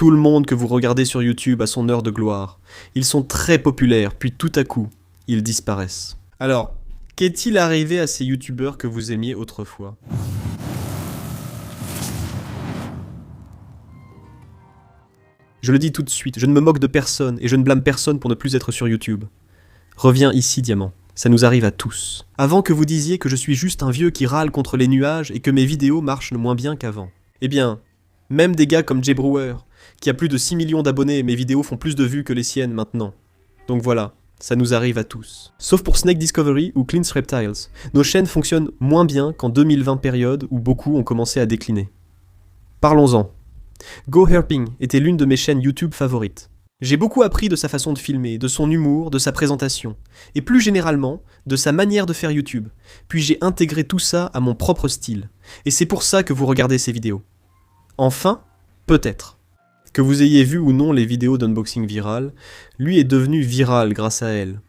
Tout le monde que vous regardez sur YouTube a son heure de gloire. Ils sont très populaires, puis tout à coup, ils disparaissent. Alors, qu'est-il arrivé à ces youtubeurs que vous aimiez autrefois ? Je le dis tout de suite, je ne me moque de personne et je ne blâme personne pour ne plus être sur YouTube. Reviens ici, Diamant. Ça nous arrive à tous. Avant que vous disiez que je suis juste un vieux qui râle contre les nuages et que mes vidéos marchent moins bien qu'avant. Eh bien, même des gars comme Jay Brewer, qui a plus de 6 millions d'abonnés et mes vidéos font plus de vues que les siennes maintenant. Donc voilà, ça nous arrive à tous. Sauf pour Snake Discovery ou Clean's Reptiles. Nos chaînes fonctionnent moins bien qu'en 2020 période où beaucoup ont commencé à décliner. Parlons-en. Go Herping était l'une de mes chaînes YouTube favorites. J'ai beaucoup appris de sa façon de filmer, de son humour, de sa présentation, et plus généralement, de sa manière de faire YouTube. Puis j'ai intégré tout ça à mon propre style. Et c'est pour ça que vous regardez ces vidéos. Enfin, peut-être. Que vous ayez vu ou non les vidéos d'unboxing virales, lui est devenu viral grâce à elles.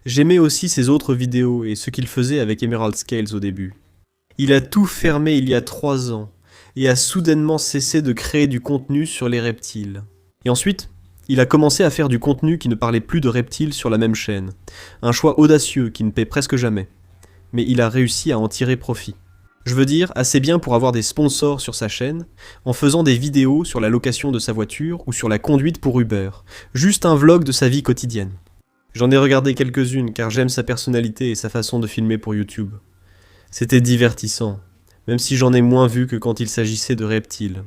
J'aimais aussi ses autres vidéos et ce qu'il faisait avec Emerald Scales au début. Il a tout fermé il y a 3 ans. Et a soudainement cessé de créer du contenu sur les reptiles. Et ensuite, il a commencé à faire du contenu qui ne parlait plus de reptiles sur la même chaîne. Un choix audacieux qui ne paie presque jamais. Mais il a réussi à en tirer profit. Je veux dire, assez bien pour avoir des sponsors sur sa chaîne, en faisant des vidéos sur la location de sa voiture ou sur la conduite pour Uber. Juste un vlog de sa vie quotidienne. J'en ai regardé quelques-unes car j'aime sa personnalité et sa façon de filmer pour YouTube. C'était divertissant. Même si j'en ai moins vu que quand il s'agissait de reptiles.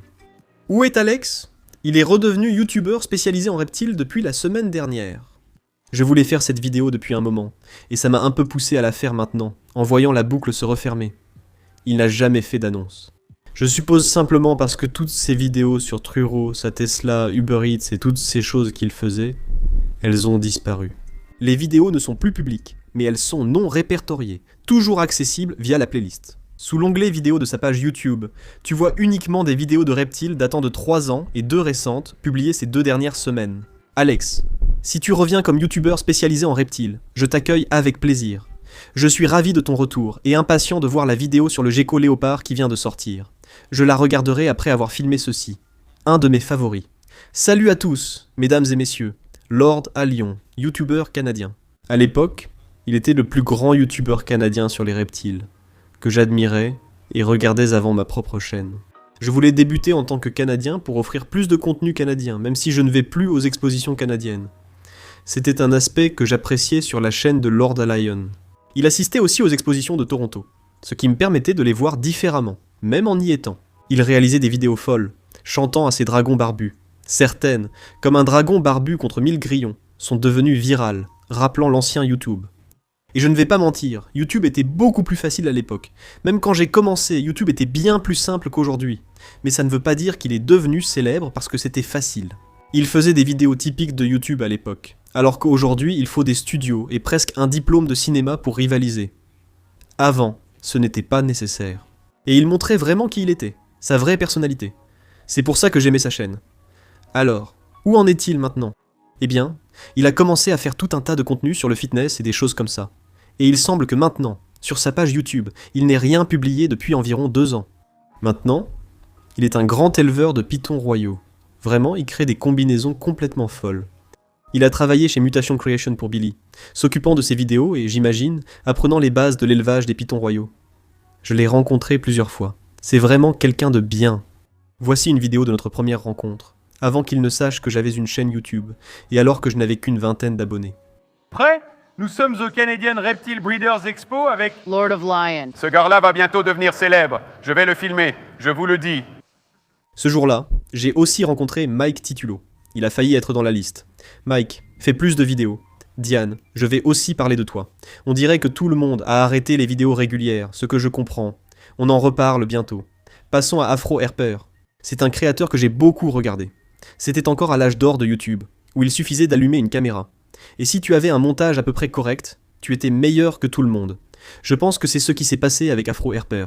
Où est Alex ? Il est redevenu youtubeur spécialisé en reptiles depuis la semaine dernière. Je voulais faire cette vidéo depuis un moment, et ça m'a un peu poussé à la faire maintenant, en voyant la boucle se refermer. Il n'a jamais fait d'annonce. Je suppose simplement parce que toutes ces vidéos sur Truro, sa Tesla, Uber Eats et toutes ces choses qu'il faisait, elles ont disparu. Les vidéos ne sont plus publiques, mais elles sont non répertoriées, toujours accessibles via la playlist. Sous l'onglet vidéo de sa page YouTube, tu vois uniquement des vidéos de reptiles datant de 3 ans et 2 récentes, publiées ces 2 dernières semaines. Alex, si tu reviens comme youtubeur spécialisé en reptiles, je t'accueille avec plaisir. Je suis ravi de ton retour et impatient de voir la vidéo sur le gecko léopard qui vient de sortir. Je la regarderai après avoir filmé ceci. Un de mes favoris. Salut à tous, mesdames et messieurs. Lord à Lyon, youtubeur canadien. À l'époque, il était le plus grand youtubeur canadien sur les reptiles, que j'admirais et regardais avant ma propre chaîne. Je voulais débuter en tant que Canadien pour offrir plus de contenu canadien, même si je ne vais plus aux expositions canadiennes. C'était un aspect que j'appréciais sur la chaîne de Lord Lion. Il assistait aussi aux expositions de Toronto, ce qui me permettait de les voir différemment, même en y étant. Il réalisait des vidéos folles, chantant à ses dragons barbus. Certaines, comme un dragon barbu contre 1000 grillons, sont devenues virales, rappelant l'ancien YouTube. Et je ne vais pas mentir, YouTube était beaucoup plus facile à l'époque. Même quand j'ai commencé, YouTube était bien plus simple qu'aujourd'hui. Mais ça ne veut pas dire qu'il est devenu célèbre parce que c'était facile. Il faisait des vidéos typiques de YouTube à l'époque, alors qu'aujourd'hui il faut des studios et presque un diplôme de cinéma pour rivaliser. Avant, ce n'était pas nécessaire. Et il montrait vraiment qui il était, sa vraie personnalité. C'est pour ça que j'aimais sa chaîne. Alors, où en est-il maintenant ? Eh bien, il a commencé à faire tout un tas de contenu sur le fitness et des choses comme ça. Et il semble que maintenant, sur sa page YouTube, il n'ait rien publié depuis environ 2 ans. Maintenant, il est un grand éleveur de pitons royaux. Vraiment, il crée des combinaisons complètement folles. Il a travaillé chez Mutation Creation pour Billy, s'occupant de ses vidéos et, j'imagine, apprenant les bases de l'élevage des pitons royaux. Je l'ai rencontré plusieurs fois. C'est vraiment quelqu'un de bien. Voici une vidéo de notre première rencontre, avant qu'il ne sache que j'avais une chaîne YouTube, et alors que je n'avais qu'une 20aine d'abonnés. Prêt ? Nous sommes au Canadian Reptile Breeders Expo avec Lord of Lion. Ce gars-là va bientôt devenir célèbre. Je vais le filmer, je vous le dis. Ce jour-là, j'ai aussi rencontré Mike Titulo. Il a failli être dans la liste. Mike, fais plus de vidéos. Diane, je vais aussi parler de toi. On dirait que tout le monde a arrêté les vidéos régulières, ce que je comprends. On en reparle bientôt. Passons à Afro Herper. C'est un créateur que j'ai beaucoup regardé. C'était encore à l'âge d'or de YouTube, où il suffisait d'allumer une caméra. Et si tu avais un montage à peu près correct, tu étais meilleur que tout le monde. Je pense que c'est ce qui s'est passé avec Afro Herper.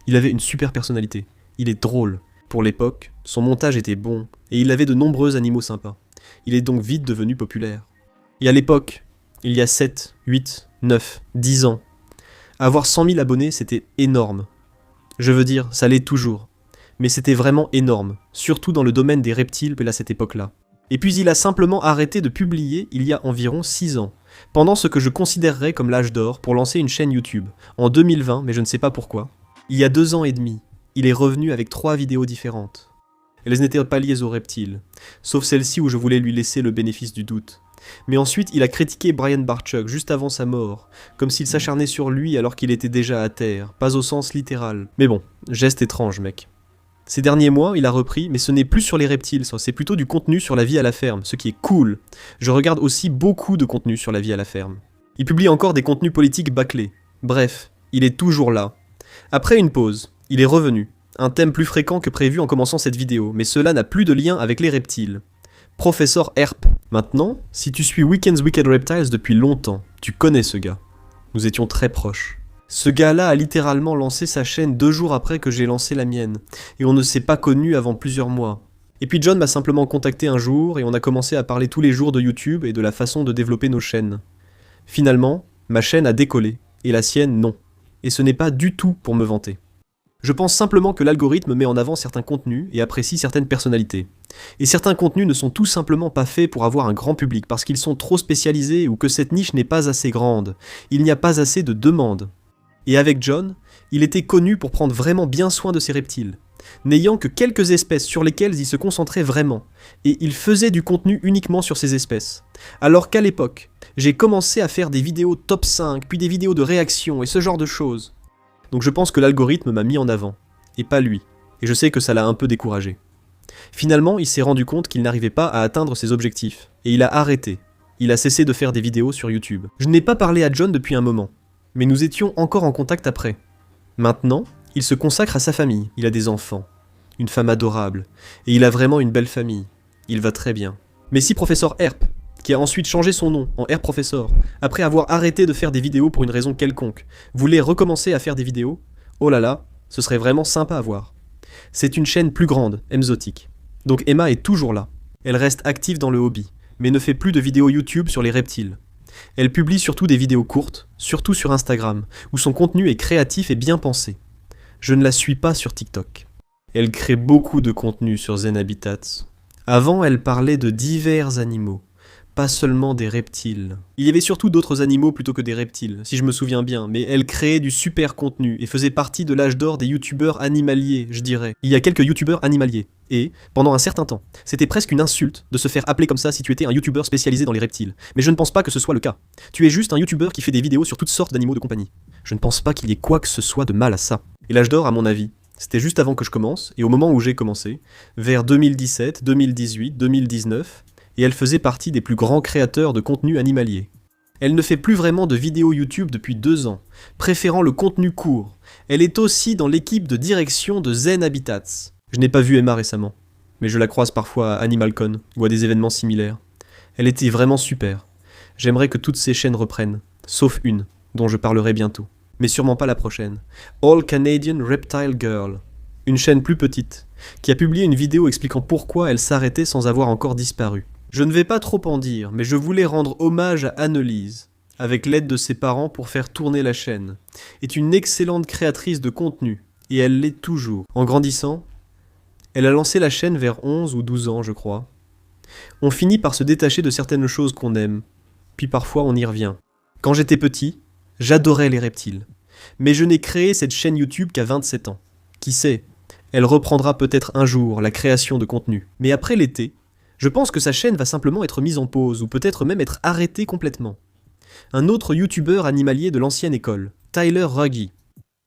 Il avait une super personnalité. Il est drôle. Pour l'époque, son montage était bon, et il avait de nombreux animaux sympas. Il est donc vite devenu populaire. Et à l'époque, il y a 7, 8, 9, 10 ans, avoir 100 000 abonnés, c'était énorme. Je veux dire, ça l'est toujours. Mais c'était vraiment énorme, surtout dans le domaine des reptiles à cette époque-là. Et puis il a simplement arrêté de publier il y a environ 6 ans, pendant ce que je considérerais comme l'âge d'or pour lancer une chaîne YouTube, en 2020, mais je ne sais pas pourquoi. Il y a 2 ans et demi, il est revenu avec 3 vidéos différentes. Elles n'étaient pas liées aux reptiles, sauf celle-ci où je voulais lui laisser le bénéfice du doute. Mais ensuite, il a critiqué Brian Barczyk juste avant sa mort, comme s'il s'acharnait sur lui alors qu'il était déjà à terre, pas au sens littéral. Mais bon, geste étrange, mec. Ces derniers mois, il a repris, mais ce n'est plus sur les reptiles, c'est plutôt du contenu sur la vie à la ferme, ce qui est cool. Je regarde aussi beaucoup de contenu sur la vie à la ferme. Il publie encore des contenus politiques bâclés. Bref, il est toujours là. Après une pause, il est revenu. Un thème plus fréquent que prévu en commençant cette vidéo, mais cela n'a plus de lien avec les reptiles. Professeur Herp. Maintenant, si tu suis Weekend's Wicked Reptiles depuis longtemps, tu connais ce gars. Nous étions très proches. Ce gars-là a littéralement lancé sa chaîne 2 jours après que j'ai lancé la mienne, et on ne s'est pas connus avant plusieurs mois. Et puis John m'a simplement contacté un jour, et on a commencé à parler tous les jours de YouTube et de la façon de développer nos chaînes. Finalement, ma chaîne a décollé, et la sienne non. Et ce n'est pas du tout pour me vanter. Je pense simplement que l'algorithme met en avant certains contenus et apprécie certaines personnalités. Et certains contenus ne sont tout simplement pas faits pour avoir un grand public, parce qu'ils sont trop spécialisés ou que cette niche n'est pas assez grande. Il n'y a pas assez de demande. Et avec John, il était connu pour prendre vraiment bien soin de ses reptiles, n'ayant que quelques espèces sur lesquelles il se concentrait vraiment, et il faisait du contenu uniquement sur ces espèces. Alors qu'à l'époque, j'ai commencé à faire des vidéos top 5, puis des vidéos de réaction et ce genre de choses. Donc je pense que l'algorithme m'a mis en avant, et pas lui, et je sais que ça l'a un peu découragé. Finalement, il s'est rendu compte qu'il n'arrivait pas à atteindre ses objectifs, et il a arrêté. Il a cessé de faire des vidéos sur YouTube. Je n'ai pas parlé à John depuis un moment, mais nous étions encore en contact après. Maintenant, il se consacre à sa famille, il a des enfants, une femme adorable, et il a vraiment une belle famille. Il va très bien. Mais si Professeur Herp, qui a ensuite changé son nom en Herp Professor, après avoir arrêté de faire des vidéos pour une raison quelconque, voulait recommencer à faire des vidéos, oh là là, ce serait vraiment sympa à voir. C'est une chaîne plus grande, Emzotic. Donc Emma est toujours là. Elle reste active dans le hobby, mais ne fait plus de vidéos YouTube sur les reptiles. Elle publie surtout des vidéos courtes, surtout sur Instagram, où son contenu est créatif et bien pensé. Je ne la suis pas sur TikTok. Elle crée beaucoup de contenu sur Zen Habitats. Avant, elle parlait de divers animaux, pas seulement des reptiles. Il y avait surtout d'autres animaux plutôt que des reptiles, si je me souviens bien, mais elle créait du super contenu et faisait partie de l'âge d'or des youtubeurs animaliers, je dirais. Il y a quelques youtubeurs animaliers, et, pendant un certain temps, c'était presque une insulte de se faire appeler comme ça si tu étais un youtubeur spécialisé dans les reptiles. Mais je ne pense pas que ce soit le cas. Tu es juste un youtubeur qui fait des vidéos sur toutes sortes d'animaux de compagnie. Je ne pense pas qu'il y ait quoi que ce soit de mal à ça. Et l'âge d'or, à mon avis, c'était juste avant que je commence, et au moment où j'ai commencé, vers 2017, 2018, 2019, et elle faisait partie des plus grands créateurs de contenu animalier. Elle ne fait plus vraiment de vidéos YouTube depuis 2 ans, préférant le contenu court. Elle est aussi dans l'équipe de direction de Zen Habitats. Je n'ai pas vu Emma récemment, mais je la croise parfois à AnimalCon ou à des événements similaires. Elle était vraiment super. J'aimerais que toutes ces chaînes reprennent, sauf une, dont je parlerai bientôt. Mais sûrement pas la prochaine. All Canadian Reptile Girl. Une chaîne plus petite, qui a publié une vidéo expliquant pourquoi elle s'arrêtait sans avoir encore disparu. Je ne vais pas trop en dire, mais je voulais rendre hommage à Annelise, avec l'aide de ses parents pour faire tourner la chaîne. Est une excellente créatrice de contenu, et elle l'est toujours. En grandissant, elle a lancé la chaîne vers 11 ou 12 ans, je crois. On finit par se détacher de certaines choses qu'on aime, puis parfois on y revient. Quand j'étais petit, j'adorais les reptiles. Mais je n'ai créé cette chaîne YouTube qu'à 27 ans. Qui sait, elle reprendra peut-être un jour la création de contenu. Mais après l'été, je pense que sa chaîne va simplement être mise en pause, ou peut-être même être arrêtée complètement. Un autre youtubeur animalier de l'ancienne école, Tyler Ruggie.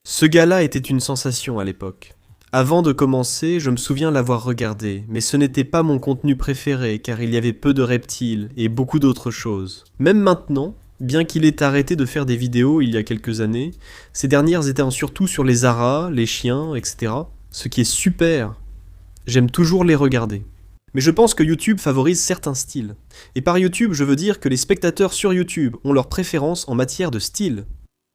Ce gars-là était une sensation à l'époque. Avant de commencer, je me souviens l'avoir regardé, mais ce n'était pas mon contenu préféré, car il y avait peu de reptiles et beaucoup d'autres choses. Même maintenant, bien qu'il ait arrêté de faire des vidéos il y a quelques années, ces dernières étaient surtout sur les aras, les chiens, etc. Ce qui est super. J'aime toujours les regarder. Mais je pense que YouTube favorise certains styles. Et par YouTube, je veux dire que les spectateurs sur YouTube ont leur préférence en matière de style.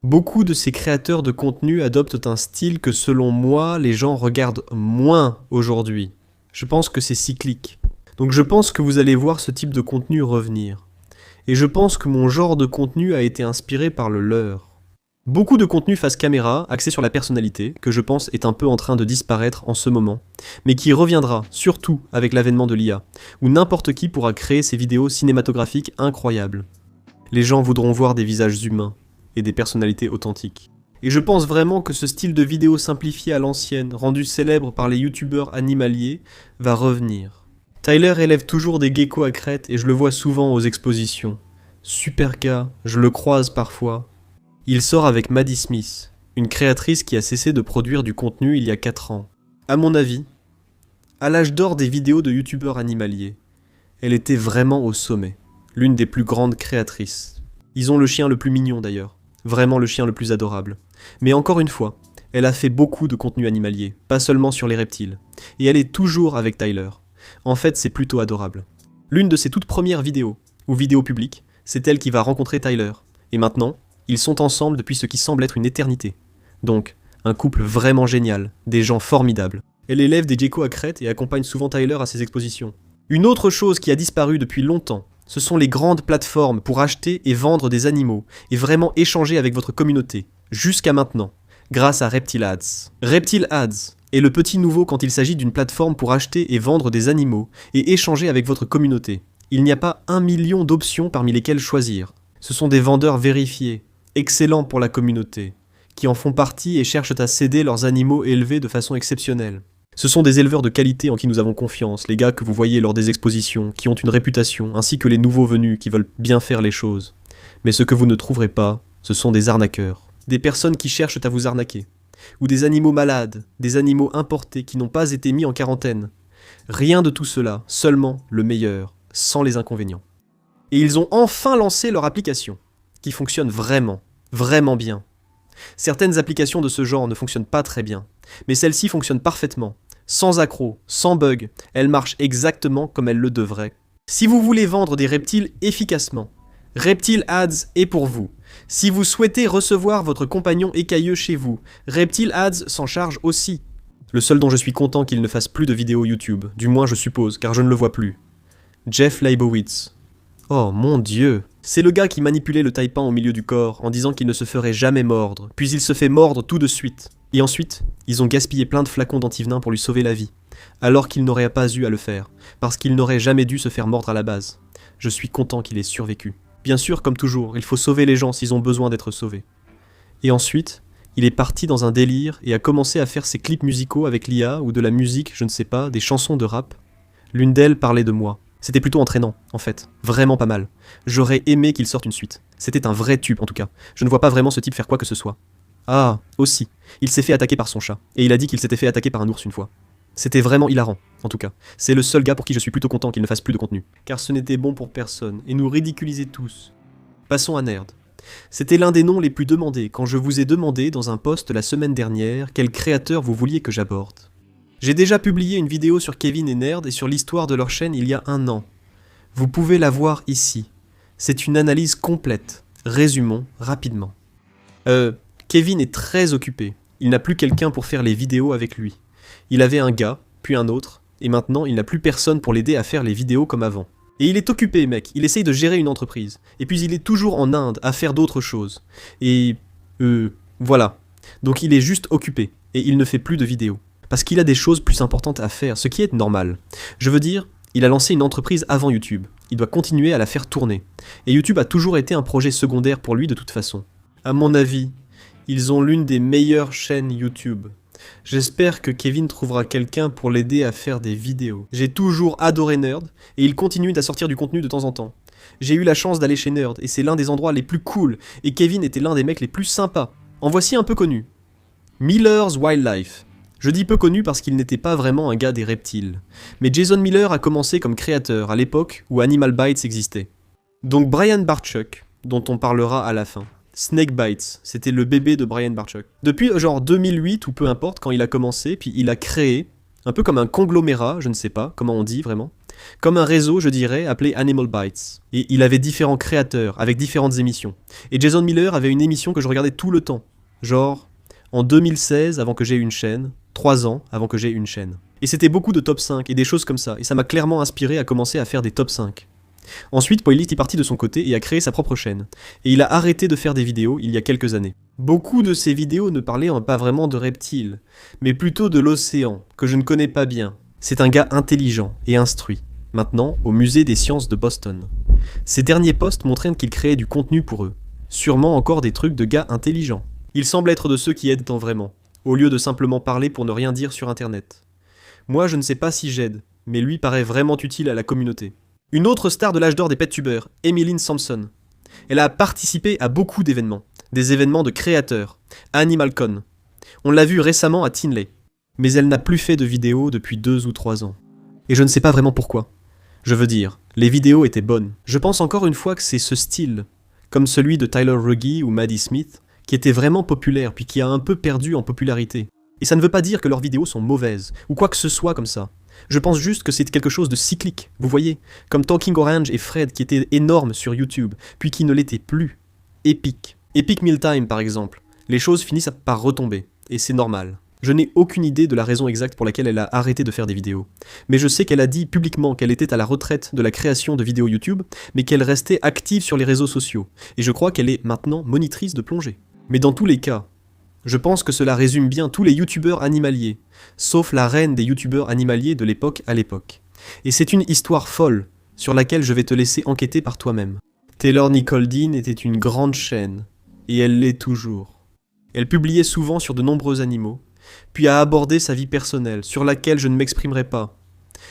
Beaucoup de ces créateurs de contenu adoptent un style que selon moi, les gens regardent moins aujourd'hui. Je pense que c'est cyclique. Donc je pense que vous allez voir ce type de contenu revenir. Et je pense que mon genre de contenu a été inspiré par le leur. Beaucoup de contenu face caméra, axé sur la personnalité, que je pense est un peu en train de disparaître en ce moment, mais qui reviendra, surtout avec l'avènement de l'IA, où n'importe qui pourra créer ces vidéos cinématographiques incroyables. Les gens voudront voir des visages humains et des personnalités authentiques. Et je pense vraiment que ce style de vidéo simplifié à l'ancienne, rendu célèbre par les youtubeurs animaliers, va revenir. Tyler élève toujours des geckos à crête et je le vois souvent aux expositions. Super gars, je le croise parfois. Il sort avec Maddie Smith, une créatrice qui a cessé de produire du contenu il y a 4 ans. À mon avis, à l'âge d'or des vidéos de youtubeurs animaliers, elle était vraiment au sommet, l'une des plus grandes créatrices. Ils ont le chien le plus mignon d'ailleurs, vraiment le chien le plus adorable. Mais encore une fois, elle a fait beaucoup de contenu animalier, pas seulement sur les reptiles. Et elle est toujours avec Tyler. En fait, c'est plutôt adorable. L'une de ses toutes premières vidéos, ou vidéos publiques, c'est elle qui va rencontrer Tyler. Et maintenant, ils sont ensemble depuis ce qui semble être une éternité. Donc, un couple vraiment génial, des gens formidables. Elle élève des geckos à crête et accompagne souvent Tyler à ses expositions. Une autre chose qui a disparu depuis longtemps, ce sont les grandes plateformes pour acheter et vendre des animaux, et vraiment échanger avec votre communauté, jusqu'à maintenant, grâce à Reptile Ads. Reptile Ads est le petit nouveau quand il s'agit d'une plateforme pour acheter et vendre des animaux, et échanger avec votre communauté. Il n'y a pas 1 million d'options parmi lesquelles choisir. Ce sont des vendeurs vérifiés, excellents pour la communauté, qui en font partie et cherchent à céder leurs animaux élevés de façon exceptionnelle. Ce sont des éleveurs de qualité en qui nous avons confiance, les gars que vous voyez lors des expositions, qui ont une réputation, ainsi que les nouveaux venus qui veulent bien faire les choses. Mais ce que vous ne trouverez pas, ce sont des arnaqueurs. Des personnes qui cherchent à vous arnaquer. Ou des animaux malades, des animaux importés qui n'ont pas été mis en quarantaine. Rien de tout cela, seulement le meilleur, sans les inconvénients. Et ils ont enfin lancé leur application, qui fonctionne vraiment, vraiment bien. Certaines applications de ce genre ne fonctionnent pas très bien, mais celle-ci fonctionne parfaitement, sans accroc, sans bug, elle marche exactement comme elle le devrait. Si vous voulez vendre des reptiles efficacement, Reptile Ads est pour vous. Si vous souhaitez recevoir votre compagnon écailleux chez vous, Reptile Ads s'en charge aussi. Le seul dont je suis content qu'il ne fasse plus de vidéos YouTube, du moins je suppose, car je ne le vois plus. Jeff Leibowitz. Oh mon Dieu. C'est le gars qui manipulait le taipan au milieu du corps en disant qu'il ne se ferait jamais mordre, puis il se fait mordre tout de suite. Et ensuite, ils ont gaspillé plein de flacons d'antivenin pour lui sauver la vie, alors qu'il n'aurait pas eu à le faire, parce qu'il n'aurait jamais dû se faire mordre à la base. Je suis content qu'il ait survécu. Bien sûr, comme toujours, il faut sauver les gens s'ils ont besoin d'être sauvés. Et ensuite, il est parti dans un délire et a commencé à faire ses clips musicaux avec l'IA ou de la musique, je ne sais pas, des chansons de rap. L'une d'elles parlait de moi. C'était plutôt entraînant, en fait. Vraiment pas mal. J'aurais aimé qu'il sorte une suite. C'était un vrai tube, en tout cas. Je ne vois pas vraiment ce type faire quoi que ce soit. Ah, aussi. Il s'est fait attaquer par son chat. Et il a dit qu'il s'était fait attaquer par un ours une fois. C'était vraiment hilarant, en tout cas. C'est le seul gars pour qui je suis plutôt content qu'il ne fasse plus de contenu. Car ce n'était bon pour personne, et nous ridiculisait tous. Passons à Nerd. C'était l'un des noms les plus demandés quand je vous ai demandé dans un post la semaine dernière quel créateur vous vouliez que j'aborde. J'ai déjà publié une vidéo sur Kevin et Nerd et sur l'histoire de leur chaîne il y a 1 an. Vous pouvez la voir ici. C'est une analyse complète. Résumons rapidement. Kevin est très occupé. Il n'a plus quelqu'un pour faire les vidéos avec lui. Il avait un gars, puis un autre, et maintenant il n'a plus personne pour l'aider à faire les vidéos comme avant. Et il est occupé, mec, il essaye de gérer une entreprise. Et puis il est toujours en Inde à faire d'autres choses. Et... voilà. Donc il est juste occupé, et il ne fait plus de vidéos. Parce qu'il a des choses plus importantes à faire, ce qui est normal. Je veux dire, il a lancé une entreprise avant YouTube. Il doit continuer à la faire tourner. Et YouTube a toujours été un projet secondaire pour lui de toute façon. À mon avis, ils ont l'une des meilleures chaînes YouTube. J'espère que Kevin trouvera quelqu'un pour l'aider à faire des vidéos. J'ai toujours adoré Nerd, et il continue à sortir du contenu de temps en temps. J'ai eu la chance d'aller chez Nerd, et c'est l'un des endroits les plus cool, et Kevin était l'un des mecs les plus sympas. En voici un peu connu. Miller's Wildlife. Je dis peu connu parce qu'il n'était pas vraiment un gars des reptiles. Mais Jason Miller a commencé comme créateur à l'époque où Animal Bytes existait. Donc Brian Bartchuk, dont on parlera à la fin. Snake Bytes, c'était le bébé de Brian Bartchuk. Depuis genre 2008 ou peu importe quand il a commencé, puis il a créé, un peu comme un conglomérat, je ne sais pas comment on dit vraiment, comme un réseau je dirais appelé Animal Bytes. Et il avait différents créateurs avec différentes émissions. Et Jason Miller avait une émission que je regardais tout le temps, genre en 2016 avant que j'aie une chaîne, 3 ans avant que j'aie une chaîne. Et c'était beaucoup de top 5 et des choses comme ça, et ça m'a clairement inspiré à commencer à faire des top 5. Ensuite, Poilist est parti de son côté et a créé sa propre chaîne. Et il a arrêté de faire des vidéos il y a quelques années. Beaucoup de ses vidéos ne parlaient pas vraiment de reptiles, mais plutôt de l'océan, que je ne connais pas bien. C'est un gars intelligent et instruit, maintenant au musée des sciences de Boston. Ses derniers posts montraient qu'il créait du contenu pour eux. Sûrement encore des trucs de gars intelligents. Il semble être de ceux qui aident tant vraiment, au lieu de simplement parler pour ne rien dire sur internet. Moi je ne sais pas si j'aide, mais lui paraît vraiment utile à la communauté. Une autre star de l'âge d'or des PetTubers, Emmeline Sampson. Elle a participé à beaucoup d'événements, des événements de créateurs, AnimalCon. On l'a vu récemment à Tinley. Mais elle n'a plus fait de vidéos depuis 2 ou 3 ans. Et je ne sais pas vraiment pourquoi. Je veux dire, les vidéos étaient bonnes. Je pense encore une fois que c'est ce style, comme celui de Tyler Ruggie ou Maddie Smith, qui était vraiment populaire puis qui a un peu perdu en popularité. Et ça ne veut pas dire que leurs vidéos sont mauvaises, ou quoi que ce soit comme ça. Je pense juste que c'est quelque chose de cyclique, vous voyez, comme Talking Orange et Fred qui étaient énormes sur YouTube, puis qui ne l'étaient plus. Epic. Epic Mealtime par exemple. Les choses finissent par retomber, et c'est normal. Je n'ai aucune idée de la raison exacte pour laquelle elle a arrêté de faire des vidéos. Mais je sais qu'elle a dit publiquement qu'elle était à la retraite de la création de vidéos YouTube, mais qu'elle restait active sur les réseaux sociaux. Et je crois qu'elle est maintenant monitrice de plongée. Mais dans tous les cas, je pense que cela résume bien tous les youtubeurs animaliers, sauf la reine des youtubeurs animaliers de l'époque à l'époque. Et c'est une histoire folle, sur laquelle je vais te laisser enquêter par toi-même. Taylor Nicole Dean était une grande chaîne, et elle l'est toujours. Elle publiait souvent sur de nombreux animaux, puis a abordé sa vie personnelle, sur laquelle je ne m'exprimerai pas.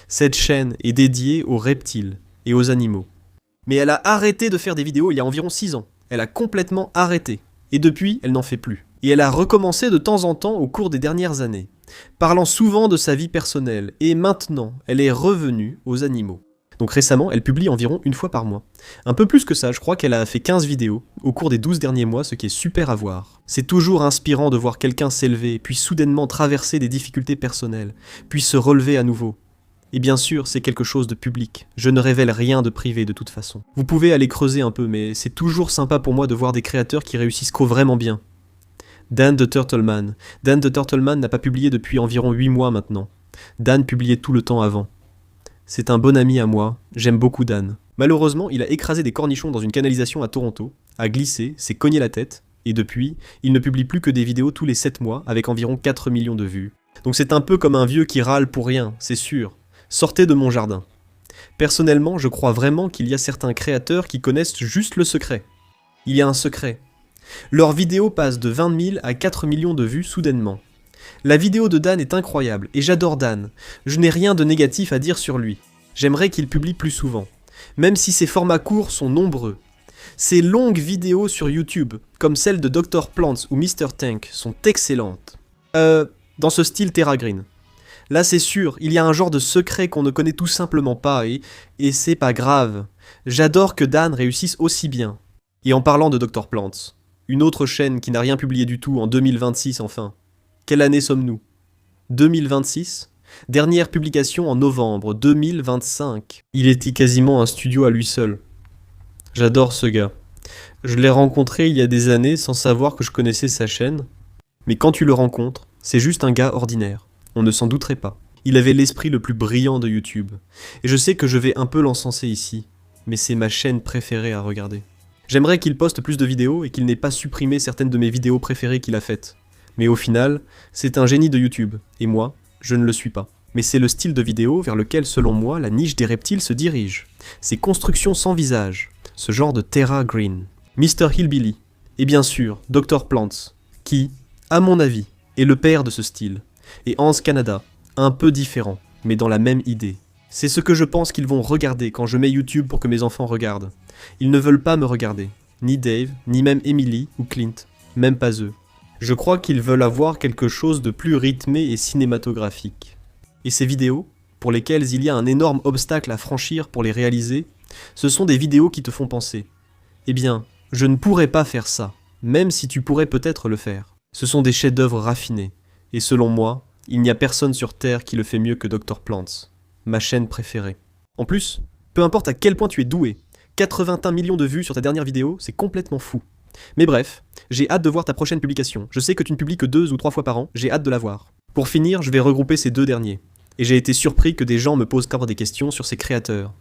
Cette chaîne est dédiée aux reptiles et aux animaux. Mais elle a arrêté de faire des vidéos il y a environ 6 ans. Elle a complètement arrêté. Et depuis, elle n'en fait plus. Et elle a recommencé de temps en temps au cours des dernières années, parlant souvent de sa vie personnelle, et maintenant, elle est revenue aux animaux. Donc récemment, elle publie environ 1 fois par mois. Un peu plus que ça, je crois qu'elle a fait 15 vidéos au cours des 12 derniers mois, ce qui est super à voir. C'est toujours inspirant de voir quelqu'un s'élever, puis soudainement traverser des difficultés personnelles, puis se relever à nouveau. Et bien sûr, c'est quelque chose de public. Je ne révèle rien de privé de toute façon. Vous pouvez aller creuser un peu, mais c'est toujours sympa pour moi de voir des créateurs qui réussissent vraiment bien. Dan the Turtleman. Dan the Turtleman n'a pas publié depuis environ 8 mois maintenant. Dan publiait tout le temps avant. C'est un bon ami à moi, j'aime beaucoup Dan. Malheureusement, il a écrasé des cornichons dans une canalisation à Toronto, a glissé, s'est cogné la tête, et depuis, il ne publie plus que des vidéos tous les 7 mois avec environ 4 millions de vues. Donc c'est un peu comme un vieux qui râle pour rien, c'est sûr. Sortez de mon jardin. Personnellement, je crois vraiment qu'il y a certains créateurs qui connaissent juste le secret. Il y a un secret. Leurs vidéos passent de 20 000 à 4 millions de vues soudainement. La vidéo de Dan est incroyable, et j'adore Dan. Je n'ai rien de négatif à dire sur lui. J'aimerais qu'il publie plus souvent. Même si ses formats courts sont nombreux. Ses longues vidéos sur YouTube, comme celle de Dr. Plants ou Mr. Tank, sont excellentes. Dans ce style Terra Green. Là c'est sûr, il y a un genre de secret qu'on ne connaît tout simplement pas, et c'est pas grave. J'adore que Dan réussisse aussi bien. Et en parlant de Dr. Plants, une autre chaîne qui n'a rien publié du tout en 2026 enfin. Quelle année sommes-nous ? 2026 ? Dernière publication en novembre 2025. Il était quasiment un studio à lui seul. J'adore ce gars. Je l'ai rencontré il y a des années sans savoir que je connaissais sa chaîne. Mais quand tu le rencontres, c'est juste un gars ordinaire. On ne s'en douterait pas. Il avait l'esprit le plus brillant de YouTube. Et je sais que je vais un peu l'encenser ici, mais c'est ma chaîne préférée à regarder. J'aimerais qu'il poste plus de vidéos et qu'il n'ait pas supprimé certaines de mes vidéos préférées qu'il a faites. Mais au final, c'est un génie de YouTube, et moi, je ne le suis pas. Mais c'est le style de vidéo vers lequel, selon moi, la niche des reptiles se dirige. Ces constructions sans visage, ce genre de Terra Green. Mr. Hillbilly, et bien sûr, Dr. Plants, qui, à mon avis, est le père de ce style. Et Hans Canada, un peu différent, mais dans la même idée. C'est ce que je pense qu'ils vont regarder quand je mets YouTube pour que mes enfants regardent. Ils ne veulent pas me regarder, ni Dave, ni même Emily ou Clint, même pas eux. Je crois qu'ils veulent avoir quelque chose de plus rythmé et cinématographique. Et ces vidéos, pour lesquelles il y a un énorme obstacle à franchir pour les réaliser, ce sont des vidéos qui te font penser. Eh bien, je ne pourrais pas faire ça, même si tu pourrais peut-être le faire. Ce sont des chefs-d'œuvre raffinés, et selon moi, il n'y a personne sur Terre qui le fait mieux que Dr. Plants, ma chaîne préférée. En plus, peu importe à quel point tu es doué, 81 millions de vues sur ta dernière vidéo, c'est complètement fou. Mais bref, j'ai hâte de voir ta prochaine publication. Je sais que tu ne publies que 2 ou 3 fois par an, j'ai hâte de la voir. Pour finir, je vais regrouper ces 2 derniers. Et j'ai été surpris que des gens me posent encore des questions sur ses créateurs.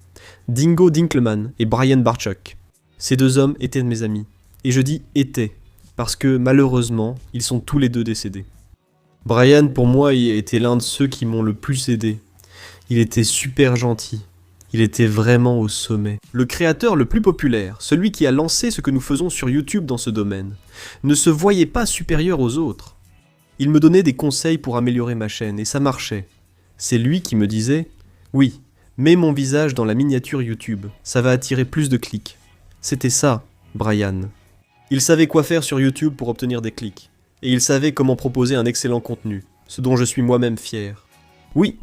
Dingo Dinkelman et Brian Barchuk. Ces deux hommes étaient de mes amis. Et je dis « étaient », parce que malheureusement, ils sont tous les deux décédés. Brian, pour moi, était l'un de ceux qui m'ont le plus aidé. Il était super gentil. Il était vraiment au sommet. Le créateur le plus populaire, celui qui a lancé ce que nous faisons sur YouTube dans ce domaine, ne se voyait pas supérieur aux autres. Il me donnait des conseils pour améliorer ma chaîne, et ça marchait. C'est lui qui me disait « Oui, mets mon visage dans la miniature YouTube, ça va attirer plus de clics. » C'était ça, Brian. Il savait quoi faire sur YouTube pour obtenir des clics. Et il savait comment proposer un excellent contenu, ce dont je suis moi-même fier. Oui,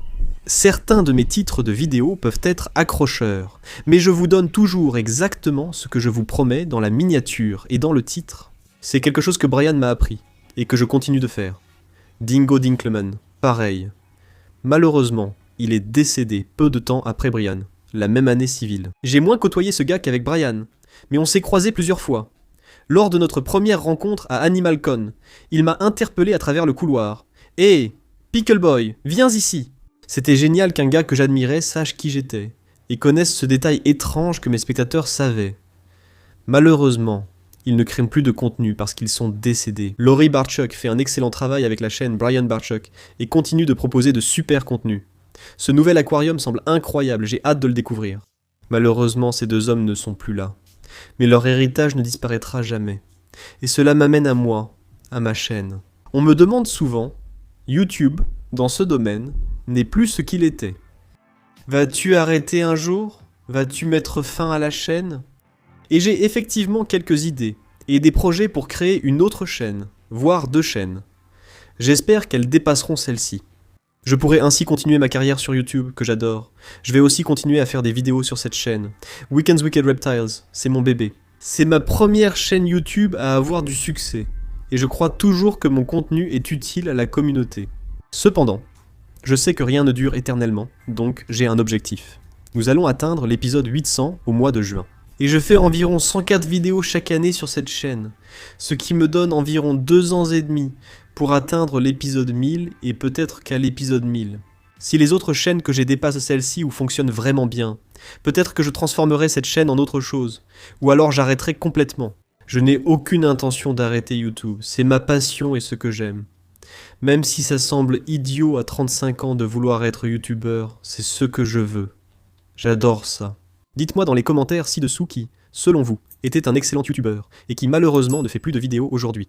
certains de mes titres de vidéos peuvent être accrocheurs, mais je vous donne toujours exactement ce que je vous promets dans la miniature et dans le titre. C'est quelque chose que Brian m'a appris, et que je continue de faire. Dingo Dinkelman, pareil. Malheureusement, il est décédé peu de temps après Brian, la même année civile. J'ai moins côtoyé ce gars qu'avec Brian, mais on s'est croisés plusieurs fois. Lors de notre première rencontre à AnimalCon, il m'a interpellé à travers le couloir. « Hé, Pickle Boy, viens ici !» C'était génial qu'un gars que j'admirais sache qui j'étais, et connaisse ce détail étrange que mes spectateurs savaient. Malheureusement, ils ne créent plus de contenu parce qu'ils sont décédés. Laurie Barchuk fait un excellent travail avec la chaîne Brian Barchuk et continue de proposer de super contenus. Ce nouvel aquarium semble incroyable, j'ai hâte de le découvrir. Malheureusement, ces deux hommes ne sont plus là. Mais leur héritage ne disparaîtra jamais. Et cela m'amène à moi, à ma chaîne. On me demande souvent, YouTube, dans ce domaine, n'est plus ce qu'il était. Vas-tu arrêter un jour? Vas-tu mettre fin à la chaîne? Et j'ai effectivement quelques idées, et des projets pour créer une autre chaîne, voire deux chaînes. J'espère qu'elles dépasseront celle-ci. Je pourrai ainsi continuer ma carrière sur YouTube, que j'adore. Je vais aussi continuer à faire des vidéos sur cette chaîne. Weekend's Wicked Reptiles, c'est mon bébé. C'est ma première chaîne YouTube à avoir du succès, et je crois toujours que mon contenu est utile à la communauté. Cependant, je sais que rien ne dure éternellement, donc j'ai un objectif. Nous allons atteindre l'épisode 800 au mois de juin. Et je fais environ 104 vidéos chaque année sur cette chaîne, ce qui me donne environ 2 ans et demi pour atteindre l'épisode 1000 et peut-être qu'à l'épisode 1000. Si les autres chaînes que j'ai dépassent celle-ci ou fonctionnent vraiment bien, peut-être que je transformerai cette chaîne en autre chose, ou alors j'arrêterai complètement. Je n'ai aucune intention d'arrêter YouTube, c'est ma passion et ce que j'aime. Même si ça semble idiot à 35 ans de vouloir être youtubeur, c'est ce que je veux. J'adore ça. Dites-moi dans les commentaires ci-dessous qui, selon vous, était un excellent youtubeur et qui malheureusement ne fait plus de vidéos aujourd'hui.